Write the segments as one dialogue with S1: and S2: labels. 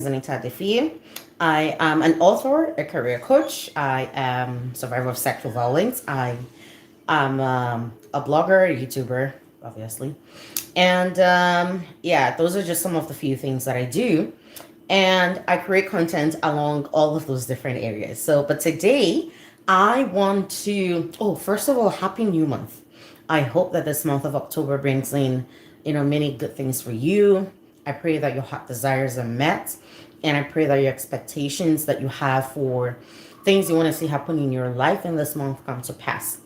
S1: Anita Defi. I am an author, a career coach. I am survivor of sexual violence. I am a blogger, a YouTuber, obviously. And yeah, those are just some of the few things that I do. And I create content along all of those different areas. So, but today I want to, oh, first of all, Happy New Month. I hope that this month of October brings in, many good things for you. I pray that your heart desires are met. And I pray that your expectations that you have for things you want to see happen in your life in this month come to pass.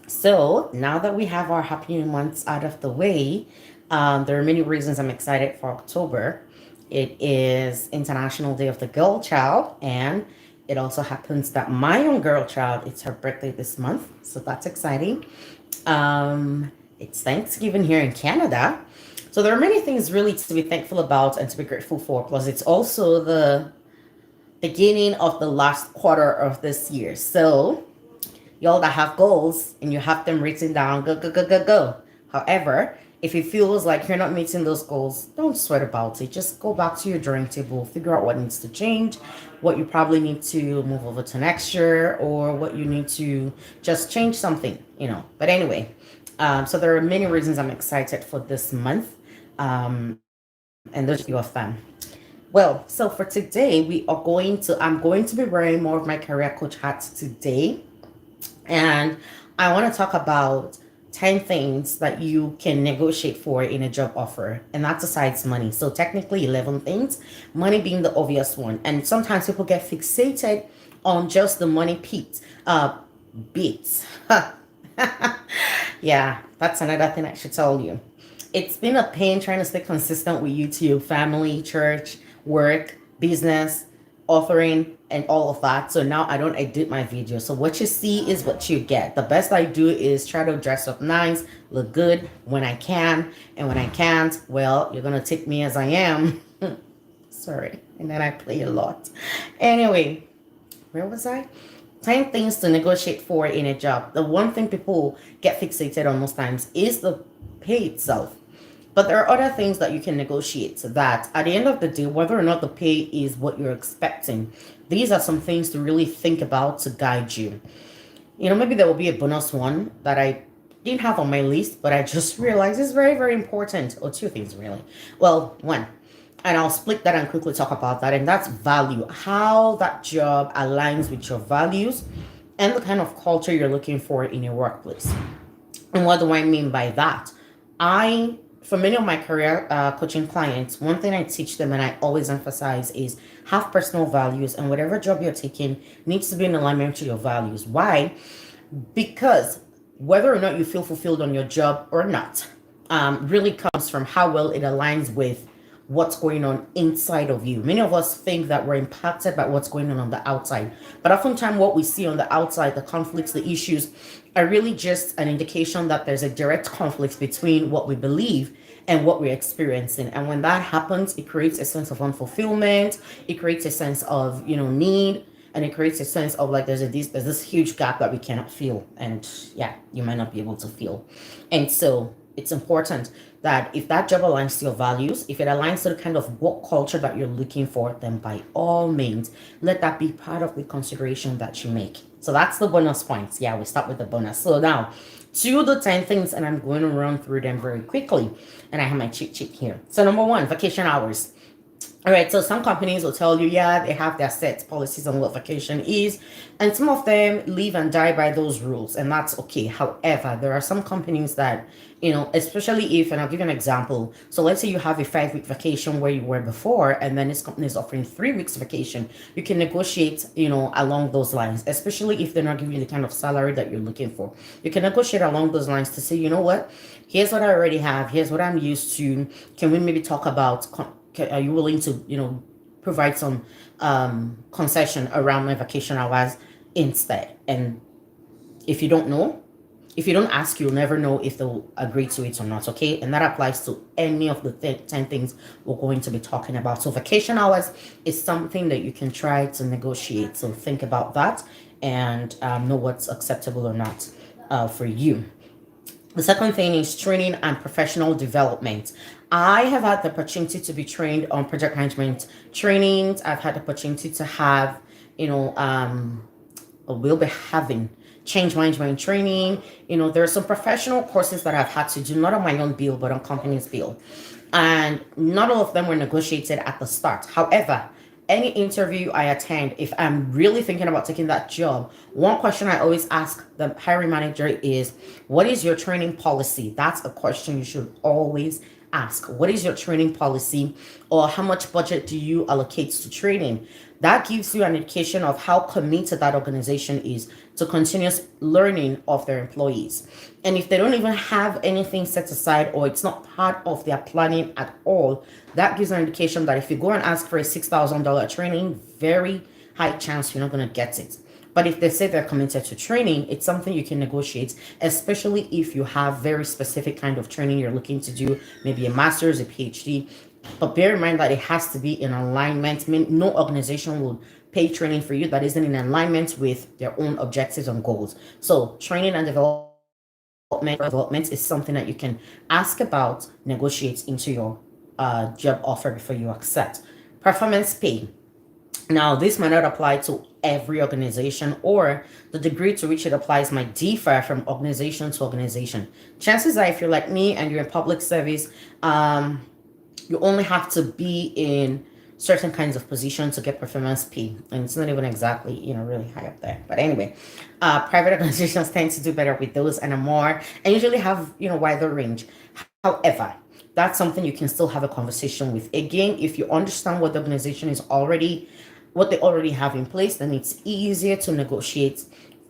S1: So now that we have our happy new months out of the way, there are many reasons I'm excited for October. It is International Day of the Girl Child, and it also happens that my own girl child, it's her birthday this month, so that's exciting. It's Thanksgiving here in Canada, so there are many things really to be thankful about and to be grateful for. Plus, it's also the beginning of the last quarter of this year, so y'all that have goals and you have them written down, go, go, go, go, go. However, if it feels like you're not meeting those goals, don't sweat about it. Just go back to your drawing table, figure out what needs to change, what you probably need to move over to next year, or what you need to just change something. But anyway, so there are many reasons I'm excited for this month, and there's a few of them. Well, so for today, I'm going to be wearing more of my career coach hat today. And I want to talk about 10 things that you can negotiate for in a job offer. And that's besides money. So technically 11 things, money being the obvious one. And sometimes people get fixated on just the money bits. Yeah, that's another thing I should tell you. It's been a pain trying to stay consistent with YouTube, family, church, work, business, authoring, and all of that. So now I don't edit my videos. So what you see is what you get. The best I do is try to dress up nice, look good when I can. And when I can't, well, you're going to take me as I am. Sorry. And then I play a lot. Anyway, where was I? 10 things to negotiate for in a job. The one thing people get fixated on most times is the pay itself. But there are other things that you can negotiate so that at the end of the day, whether or not the pay is what you're expecting, these are some things to really think about to guide you. Maybe there will be a bonus one that I didn't have on my list, but I just realized is very, very important. Or two things, really. Well, one, and I'll split that and quickly talk about that, and that's value. How that job aligns with your values and the kind of culture you're looking for in your workplace. And what do I mean by that? For many of my career coaching clients, one thing I teach them and I always emphasize is have personal values, and whatever job you're taking needs to be in alignment to your values. Why? Because whether or not you feel fulfilled on your job or not really comes from how well it aligns with what's going on inside of you. Many of us think that we're impacted by what's going on the outside, but oftentimes what we see on the outside, the conflicts, the issues, are really just an indication that there's a direct conflict between what we believe and what we're experiencing. And when that happens, it creates a sense of unfulfillment. It creates a sense of need, and it creates a sense of like there's this huge gap that we cannot feel, and yeah, you might not be able to feel. And so it's important that if that job aligns to your values, if it aligns to the kind of work culture that you're looking for, then by all means, let that be part of the consideration that you make. So that's the bonus points. Yeah, we start with the bonus. So now, to the 10 things, and I'm going to run through them very quickly. And I have my cheat sheet here. So number one, vacation hours. All right, so some companies will tell you, yeah, they have their set policies on what vacation is, and some of them live and die by those rules, and that's okay. However, there are some companies that, especially if, and I'll give you an example. So let's say you have a 5-week vacation where you were before, and then this company is offering 3 weeks vacation. You can negotiate, along those lines, especially if they're not giving you the kind of salary that you're looking for. You can negotiate along those lines to say, you know what, here's what I already have, here's what I'm used to. Can we maybe talk about are you willing to provide some concession around my vacation hours instead? And if you don't ask, you'll never know if they'll agree to it or not. Okay, and that applies to any of the 10 things we're going to be talking about. So vacation hours is something that you can try to negotiate, so think about that and know what's acceptable or not for you. The second thing is training and professional development. I have had the opportunity to be trained on project management trainings. I've had the opportunity to have, you know, will be having change management training. There are some professional courses that I've had to do, not on my own bill, but on company's bill. And not all of them were negotiated at the start. However, any interview I attend, if I'm really thinking about taking that job, one question I always ask the hiring manager is, what is your training policy? That's a question you should always ask. What is your training policy, or how much budget do you allocate to training? That gives you an indication of how committed that organization is to continuous learning of their employees. And if they don't even have anything set aside, or it's not part of their planning at all, that gives an indication that if you go and ask for a $6,000 training, very high chance you're not going to get it. But if they say they're committed to training, it's something you can negotiate, especially if you have very specific kind of training you're looking to do, maybe a master's, a PhD. But bear in mind that it has to be in alignment. I mean, no organization will pay training for you that isn't in alignment with their own objectives and goals. So training and development is something that you can ask about, negotiate into your job offer before you accept. Performance pay. Now, this might not apply to every organization, or the degree to which it applies might differ from organization to organization. Chances are, if you're like me and you're in public service, you only have to be in certain kinds of positions to get performance pay, and it's not even exactly really high up there. But anyway, private organizations tend to do better with those, and usually have wider range. However, that's something you can still have a conversation with. Again, if you understand what the organization is already, what they already have in place, then it's easier to negotiate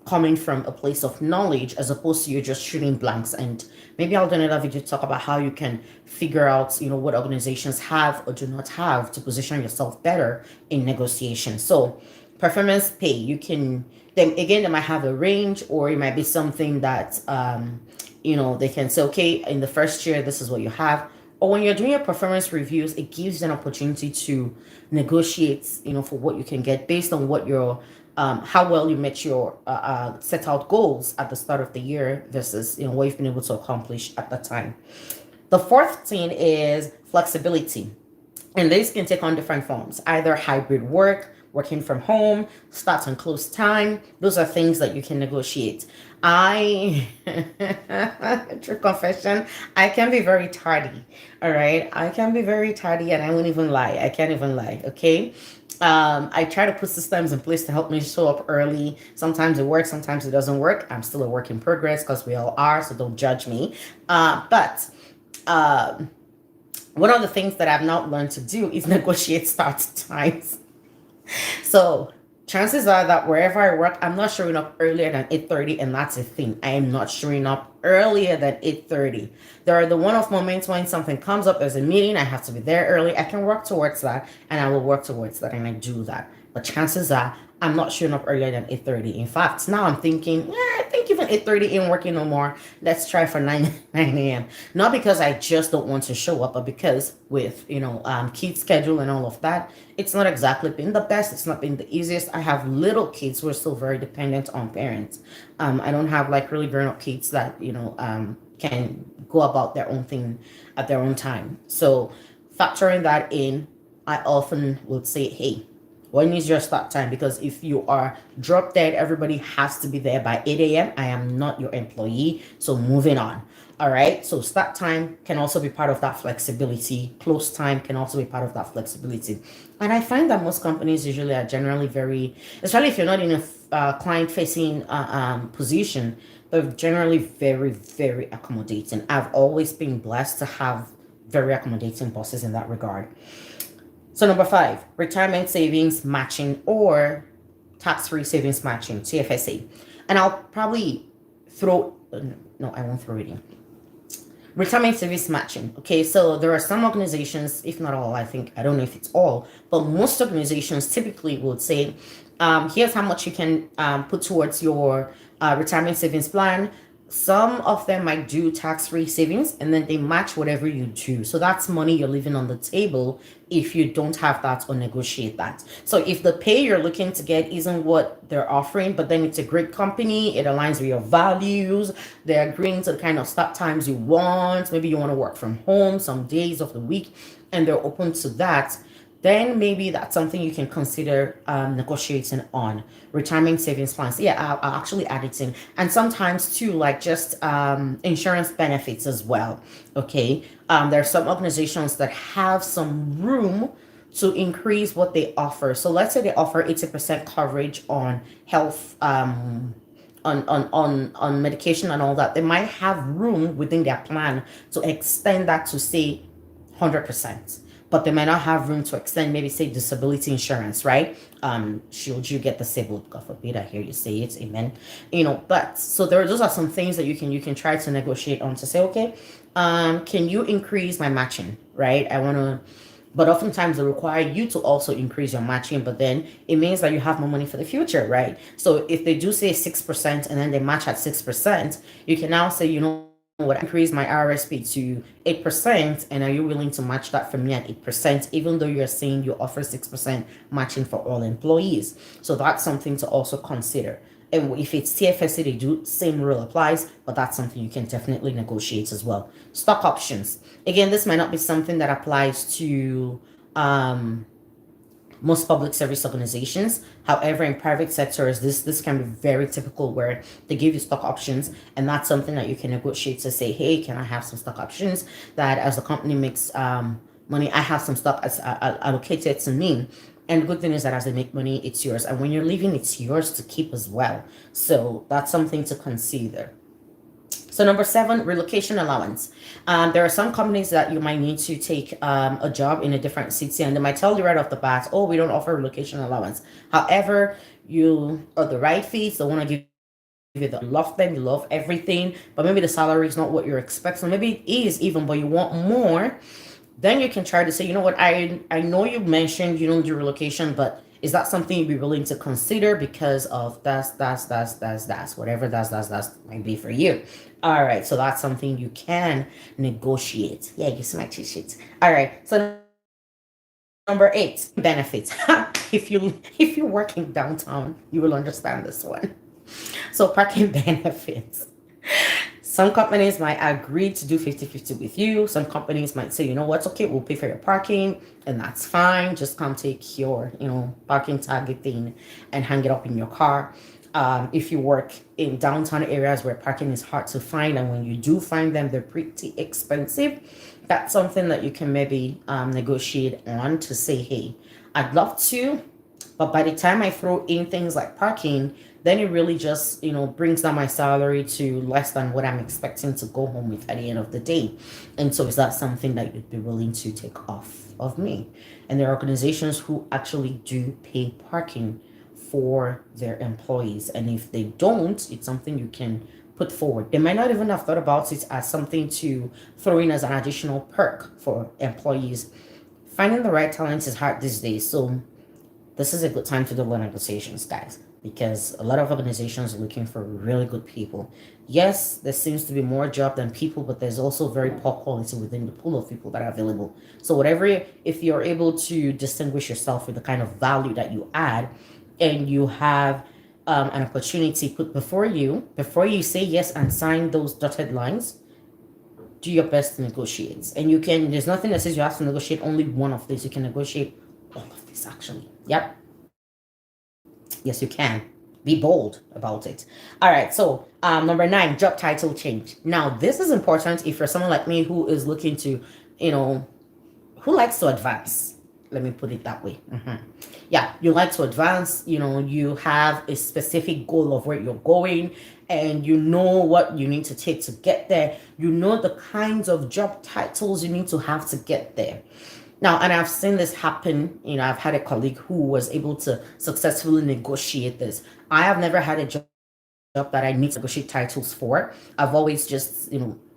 S1: coming from a place of knowledge, as opposed to you just shooting blanks. And maybe I'll do another video to talk about how you can figure out what organizations have or do not have to position yourself better in negotiation. So performance pay, you can, then again, they might have a range, or it might be something that they can say, okay, in the first year this is what you have. Or when you're doing your performance reviews, it gives you an opportunity to negotiate for what you can get based on what your how well you met your set out goals at the start of the year versus what you've been able to accomplish at that time. The fourth thing is flexibility, and this can take on different forms, either hybrid work, working from home, start and close time. Those are things that you can negotiate. True confession, I can be very tardy. All right, I can be very tardy, and I won't even lie. I can't even lie. Okay. I try to put systems in place to help me show up early. Sometimes it works, sometimes it doesn't work. I'm still a work in progress, because we all are, so don't judge me. But one of the things that I've now learned to do is negotiate start times. So chances are that wherever I work, I'm not showing up earlier than 8:30, and that's a thing. I am not showing up earlier than 8:30. There are the one-off moments when something comes up, there's a meeting, I have to be there early. I can work towards that, and I will work towards that, and I do that. But chances are I'm not showing up earlier than 8:30. In fact, now I'm thinking, I think even 8:30 ain't working no more. Let's try for 9 a.m. Not because I just don't want to show up, but because with kids schedule and all of that, it's not exactly been the best. It's not been the easiest. I have little kids who are still very dependent on parents. I don't have like really grown up kids that can go about their own thing at their own time. So factoring that in, I often would say, hey, when is your start time? Because if you are drop dead, everybody has to be there by 8 a.m. I am not your employee. So moving on. All right. So start time can also be part of that flexibility. Close time can also be part of that flexibility. And I find that most companies usually are generally very, especially if you're not in a client facing position, they're generally very, very accommodating. I've always been blessed to have very accommodating bosses in that regard. So number 5, retirement savings matching or tax-free savings matching, TFSA. And I'll probably no, I won't throw it in. Retirement savings matching. Okay, so there are some organizations, if not all, I don't know if it's all, but most organizations typically would say, here's how much you can put towards your retirement savings plan. Some of them might do tax-free savings and then they match whatever you do. So that's money you're leaving on the table if you don't have that or negotiate that. So if the pay you're looking to get isn't what they're offering, but then it's a great company, it aligns with your values, they're agreeing to the kind of start times you want, maybe you want to work from home some days of the week, and they're open to that, then maybe that's something you can consider negotiating on. Retirement savings plans. Yeah, I'll actually add it in. And sometimes too, like just insurance benefits as well. Okay. There are some organizations that have some room to increase what they offer. So let's say they offer 80% coverage on health, on medication and all that. They might have room within their plan to extend that to say 100%, but they might not have room to extend maybe say disability insurance, right? Should you get disabled, God forbid, I hear you say it, amen. But so those are some things that you can try to negotiate on to say, okay, can you increase my matching, right? I want to, but oftentimes they require you to also increase your matching, but then it means that you have more money for the future, right? So if they do say 6% and then they match at 6%, you can now say, what, increase my RSP to 8%, and are you willing to match that for me at 8%, even though you're saying you offer 6% matching for all employees? So that's something to also consider. And if it's TFSA, they do, same rule applies, but that's something you can definitely negotiate as well. Stock options. Again, this might not be something that applies to most public service organizations. However, in private sectors, this can be very typical where they give you stock options, and that's something that you can negotiate to say, hey, can I have some stock options that as the company makes money, I have some stock allocated to me. And the good thing is that as they make money, it's yours. And when you're leaving, it's yours to keep as well. So that's something to consider. So number 7, relocation allowance. There are some companies that you might need to take a job in a different city, and they might tell you right off the bat, oh, we don't offer relocation allowance. However, you are the right fit, so want to give you you love them, you love everything, but maybe the salary is not what you're expecting. Maybe it is even, but you want more. Then you can try to say, you know what, I know you mentioned you don't do relocation, but is that something you'd be willing to consider because of that's whatever that's might be for you. All right, so that's something you can negotiate. Yeah, you see my t-shirts. All right, so number 8, benefits. If you're working downtown, you will understand this one. So parking benefits. Some companies might agree to do 50-50 with you. Some companies might say, you know what's okay, we'll pay for your parking, and that's fine. Just come take your, parking target thing and hang it up in your car. If you work in downtown areas where parking is hard to find, and when you do find them, they're pretty expensive, that's something that you can maybe negotiate on to say, hey, I'd love to, but by the time I throw in things like parking, then it really just, brings down my salary to less than what I'm expecting to go home with at the end of the day. And so is that something that you'd be willing to take off of me? And there are organizations who actually do pay parking for their employees. And if they don't, it's something you can put forward. They might not even have thought about it as something to throw in as an additional perk for employees. Finding the right talent is hard these days. So this is a good time to do negotiations, guys, because a lot of organizations are looking for really good people. Yes, there seems to be more job than people, but there's also very poor quality within the pool of people that are available. So if you're able to distinguish yourself with the kind of value that you add, and you have an opportunity put before you say yes and sign those dotted lines, do your best to negotiate. And there's nothing that says you have to negotiate only one of these. You can negotiate all of this, actually. Yep. Yes, you can. Be bold about it. All right, so number 9, job title change. Now, this is important if you're someone like me who is looking to, who likes to advance. Let me put it that way. Yeah, you like to advance, you have a specific goal of where you're going, and you know what you need to take to get there. You know the kinds of job titles you need to have to get there. Now, and I've seen this happen, I've had a colleague who was able to successfully negotiate this. I have never had a job that I need to negotiate titles for. I've always just,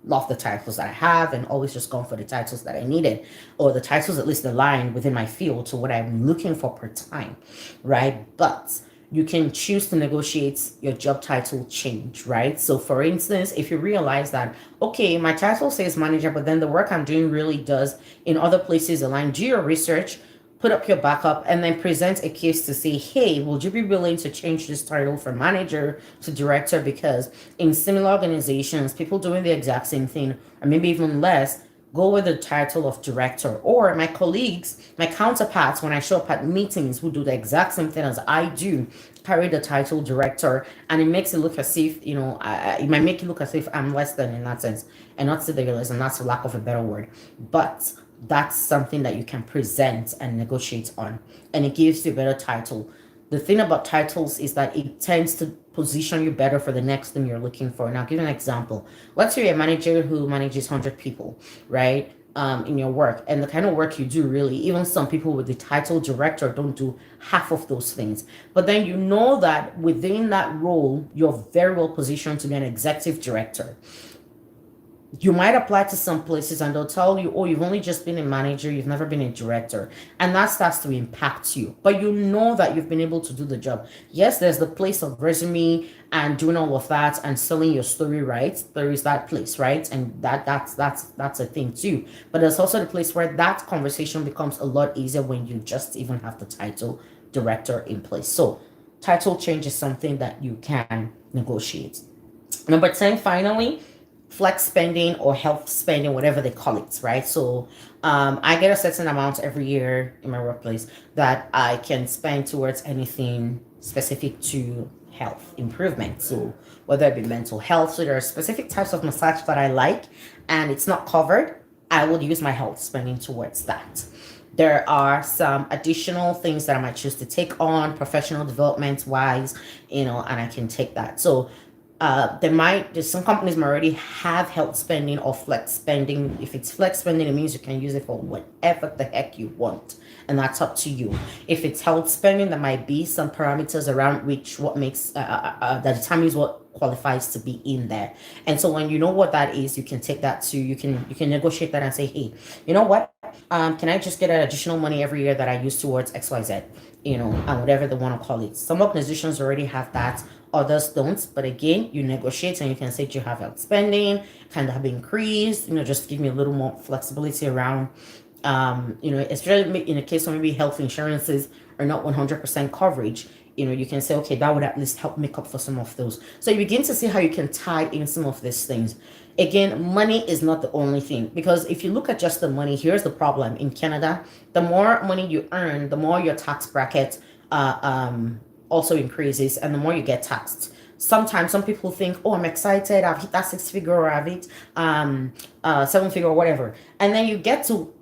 S1: loved the titles that I have and always just gone for the titles that I needed, or the titles at least align within my field to what I'm looking for per time, right? But you can choose to negotiate your job title change, right? So for instance, if you realize that, okay, my title says manager, but then the work I'm doing really does in other places align, do your research, put up your backup, and then present a case to say, hey, would you be willing to change this title from manager to director? Because in similar organizations, people doing the exact same thing, or maybe even less, go with the title of director. Or my colleagues, my counterparts, when I show up at meetings who do the exact same thing as I do, carry the title director, and it makes it look as if, it might make it look as if I'm less than in that sense, and not say that you're less, and that's a lack of a better word. But that's something that you can present and negotiate on, and it gives you a better title. The thing about titles is that it tends to position you better for the next thing you're looking for. Now, I'll give you an example. Let's say you're a manager who manages 100 people, right? In your work, and the kind of work you do, really, even some people with the title director don't do half of those things. But then you know that within that role, you're very well positioned to be an executive director. You might apply to some places and they'll tell you, oh, you've only just been a manager, you've never been a director. And that starts to impact you. But you know that you've been able to do the job. Yes, there's the place of resume and doing all of that and selling your story, right? There is that place, right? And that's a thing too. But there's also the place where that conversation becomes a lot easier when you just even have the title director in place. So title change is something that you can negotiate. Number 10, finally, flex spending or health spending, whatever they call it, right? So I get a certain amount every year in my workplace that I can spend towards anything specific to health improvement. So whether it be mental health, so there are specific types of massage that I like and it's not covered, I will use my health spending towards that. There are some additional things that I might choose to take on professional development wise, and I can take that. So there's some companies might already have health spending or flex spending. If it's flex spending, it means you can use it for whatever the heck you want, and that's up to you. If it's health spending, there might be some parameters around which what makes that determines what qualifies to be in there. And so when you know what that is, you can take that to you can negotiate that and say, hey, you know what, can I just get an additional money every year that I use towards XYZ, and whatever they want to call it. Some organizations already have that, others don't. But again, you negotiate and you can say, do you have health spending? Kind of have increased, just give me a little more flexibility around, especially in a case where maybe health insurances are not 100% coverage. You can say, okay, that would at least help make up for some of those. So you begin to see how you can tie in some of these things. Again, money is not the only thing, because if you look at just the money, here's the problem. In Canada, the more money you earn, the more your tax bracket also increases, and the more you get taxed. Sometimes some people think, oh, I'm excited, I've hit that 6-figure, or I've hit 7-figure, or whatever. And then you get to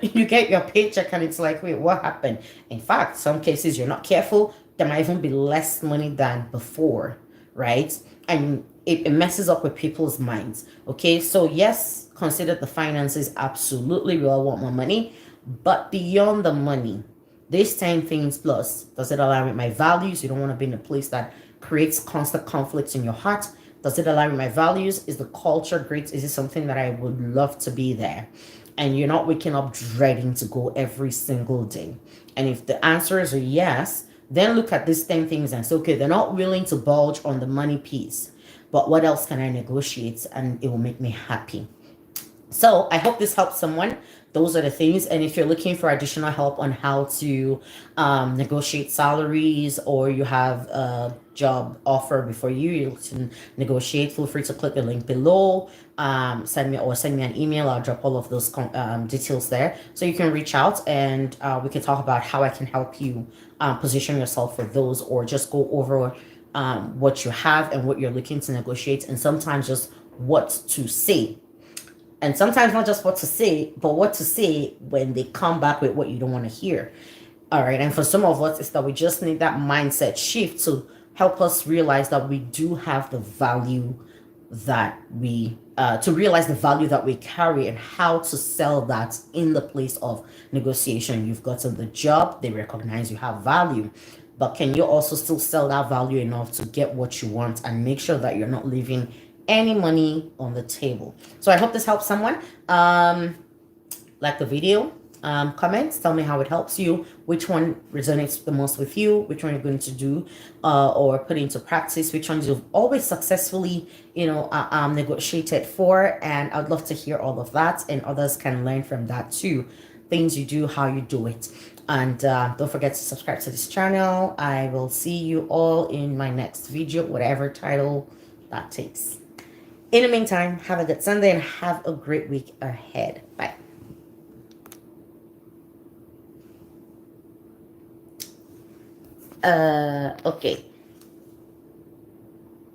S1: you get your paycheck and it's like, wait, what happened? In fact, some cases you're not careful, there might even be less money than before, right? And it messes up with people's minds. Okay, so yes, consider the finances. Absolutely, we all want more money, but beyond the money, these 10 things plus, does it align with my values? You don't want to be in a place that creates constant conflicts in your heart. Does it align with my values? Is the culture great? Is it something that I would love to be there? And you're not waking up dreading to go every single day. And if the answers are yes, then look at these 10 things and say, okay, they're not willing to bulge on the money piece, but what else can I negotiate and it will make me happy? So I hope this helps someone. Those are the things. And if you're looking for additional help on how to negotiate salaries, or you have a job offer before you can negotiate, feel free to click the link below. Send me an email. I'll drop all of those details there, so you can reach out and we can talk about how I can help you position yourself for those, or just go over what you have and what you're looking to negotiate, and sometimes just what to say. And sometimes not just what to say, but what to say when they come back with what you don't want to hear. All right. And for some of us, it's that we just need that mindset shift to help us realize that we do have the value that to realize the value that we carry, and how to sell that in the place of negotiation. You've gotten the job, they recognize you have value, but can you also still sell that value enough to get what you want and make sure that you're not leaving any money on the table? So I hope this helps someone. Like the video, comments. Tell me how it helps you, which one resonates the most with you, which one you're going to do or put into practice, which ones you've always successfully, negotiated for. And I'd love to hear all of that, and others can learn from that too. Things you do, how you do it. And don't forget to subscribe to this channel. I will see you all in my next video, whatever title that takes. In the meantime, have a good Sunday and have a great week ahead. Bye. Okay.